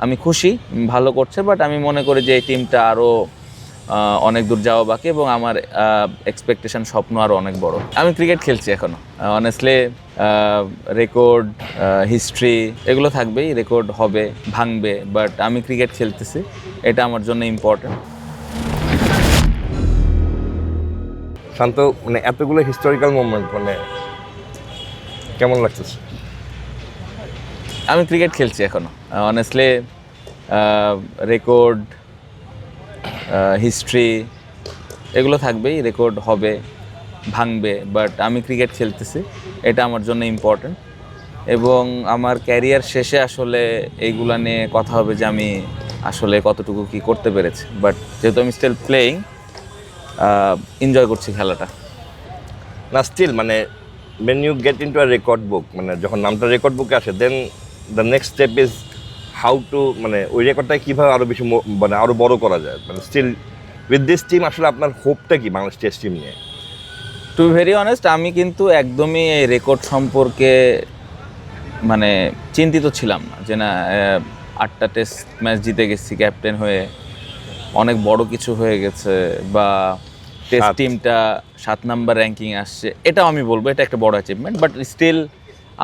আমি খুশি, ভালো করছে, বাট আমি মনে করি যে এই টিমটা আরও অনেক দূর যাওয়া বাকি এবং আমার এক্সপেকটেশন স্বপ্ন আরও অনেক বড়। আমি ক্রিকেট খেলছি এখনও, অনেস্টলি রেকর্ড, হিস্ট্রি এগুলো থাকবেই, রেকর্ড হবে, ভাঙবে, বাট আমি ক্রিকেট খেলতেছি, এটা আমার জন্য ইম্পর্টেন্ট। শান্ত, মানে এতগুলো হিস্টোরিক্যাল মোমেন্ট, মানে কেমন লাগতেছে? আমি ক্রিকেট খেলছি এখনও, অনেস্টলি রেকর্ড, হিস্ট্রি এগুলো থাকবেই, রেকর্ড হবে, ভাঙবে, বাট আমি ক্রিকেট খেলতেছি, এটা আমার জন্য ইম্পর্টেন্ট। এবং আমার ক্যারিয়ার শেষে আসলে এইগুলা নিয়ে কথা হবে যে আমি আসলে কতটুকু কি করতে পেরেছি, বাট যেহেতু আমি স্টিল প্লেয়িং, এনজয় করছি খেলাটা। না স্টিল মানে when you get into a record book, মানে যখন নামটা রেকর্ড বুকে আসে, then the next step is how to, মানে ওই রেকর্ডটাকে কীভাবে আরও বেশি মানে আরও বড় করা যায়। মানে স্টিল উইথ দিস টিম আসলে আপনার হোপটা কি বাংলাদেশ টেস্ট টিম নিয়ে? টু বি ভেরি অনেস্ট, আমি কিন্তু একদমই এই রেকর্ড সম্পর্কে মানে চিন্তিত ছিলাম না যে না 8টা টেস্ট ম্যাচ জিতে গেছি ক্যাপ্টেন হয়ে, অনেক বড় কিছু হয়ে গেছে, বা টেস্ট টিমটা 7 নাম্বার র্যাঙ্কিং আসছে, এটাও আমি বলবো এটা একটা বড় অ্যাচিভমেন্ট, বাট স্টিল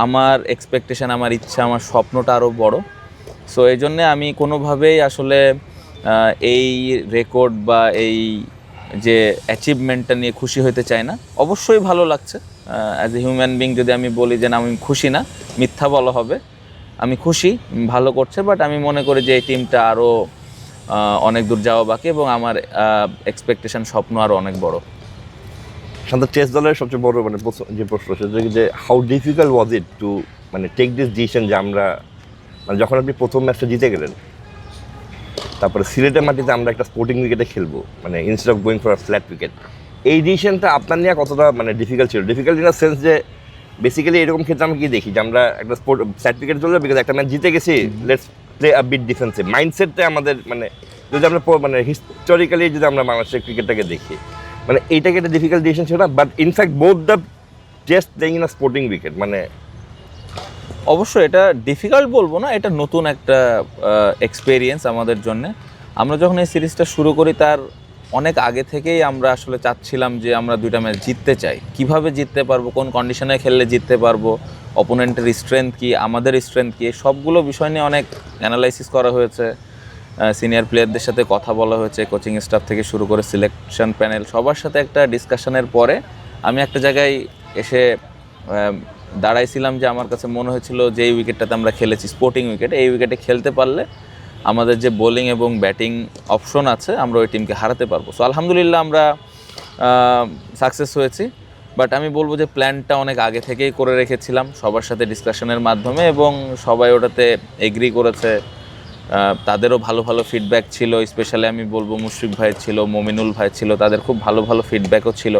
আমার এক্সপেকটেশন, আমার ইচ্ছা, আমার স্বপ্নটা আরও বড়। সো এই জন্যে আমি কোনোভাবেই আসলে এই রেকর্ড বা এই যে অ্যাচিভমেন্টটা নিয়ে খুশি হতে চাই না। অবশ্যই ভালো লাগছে, অ্যাজ এ হিউম্যান বিং যদি আমি বলি যে না আমি খুশি না, মিথ্যা বলা হবে। আমি খুশি, ভালো করছে, বাট আমি মনে করি যে এই টিমটা আরও অনেক দূর যাওয়া বাকি এবং আমার এক্সপেকটেশন, স্বপ্ন আরও অনেক বড়। শান্ত, টেস্ট দলের সবচেয়ে বড় মানে যে প্রশ্ন সেটা যে how difficult was it to মানে টেক দিস ডিসিশন যে আমরা, মানে যখন আপনি প্রথম ম্যাচটা জিতে গেলেন, তারপরে সিলেটের মাটিতে আমরা একটা স্পোর্টিং উইকেটে খেলবো, মানে instead of going for a flat wicket, এই ডিসিশনটা আপনার নিয়ে কতটা মানে ডিফিকাল্ট ছিল? ডিফিকাল্ট ইন দ্য সেন্স যে বেসিক্যালি এরকম ক্ষেত্রে আমরা কি দেখি যে আমরা একটা ফ্ল্যাট উইকেটে চলে যাবো, বিকজ একটা ম্যাচ জিতে গেছি, let's play a bit defensive মাইন্ডসেটটা আমাদের, মানে যদি আমরা মানে হিস্টোরিক্যালি যদি আমরা বাংলাদেশের ক্রিকেটটাকে দেখি, মানে এইটাকে একটা ডিফিকাল্ট ডিসিশন ছিল না, but in fact both the test playing in a sporting wicket, মানে অবশ্যই এটা ডিফিকাল্ট বলবো না, এটা নতুন একটা এক্সপেরিয়েন্স আমাদের জন্যে। আমরা যখন এই সিরিজটা শুরু করি তার অনেক আগে থেকেই আমরা আসলে চাচ্ছিলাম যে আমরা 2টা ম্যাচ জিততে চাই। কিভাবে জিততে পারবো, কোন কন্ডিশনে খেললে জিততে পারবো, অপোনেন্টের স্ট্রেংথ কী, আমাদের স্ট্রেংথ কী, সবগুলো বিষয় নিয়ে অনেক অ্যানালাইসিস করা হয়েছে। সিনিয়র প্লেয়ারদের সাথে কথা বলা হয়েছে, কোচিং স্টাফ থেকে শুরু করে সিলেকশন প্যানেল, সবার সাথে একটা ডিসকাশনের পরে আমি একটা জায়গায় এসে দাঁড়াইছিলাম যে আমার কাছে মনে হয়েছিল যে এই উইকেটটাতে আমরা খেলেছি স্পোর্টিং উইকেট, এই উইকেটে খেলতে পারলে আমাদের যে বোলিং এবং ব্যাটিং অপশন আছে আমরা ওই টিমকে হারাতে পারবো। সো আলহামদুলিল্লাহ আমরা সাকসেস হয়েছি, বাট আমি বলবো যে প্ল্যানটা অনেক আগে থেকেই করে রেখেছিলাম সবার সাথে ডিসকাশনের মাধ্যমে এবং সবাই ওটাতে এগ্রি করেছে। তাদেরও ভালো ভালো ফিডব্যাক ছিল, স্পেশালি আমি বলবো মুশফিক ভাই ছিল, মমিনুল ভাই ছিল, তাদের খুব ভালো ভালো ফিডব্যাকও ছিল।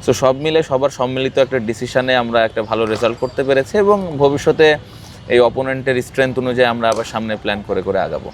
সো সব মিলে সবার সম্মিলিত একটা ডিসিশনে আমরা একটা ভালো রেজাল্ট করতে পেরেছি এবং ভবিষ্যতে এই অপোনেন্টের স্ট্রেংথ অনুযায়ী আমরা আবার সামনে প্ল্যান করে করে আগাবো।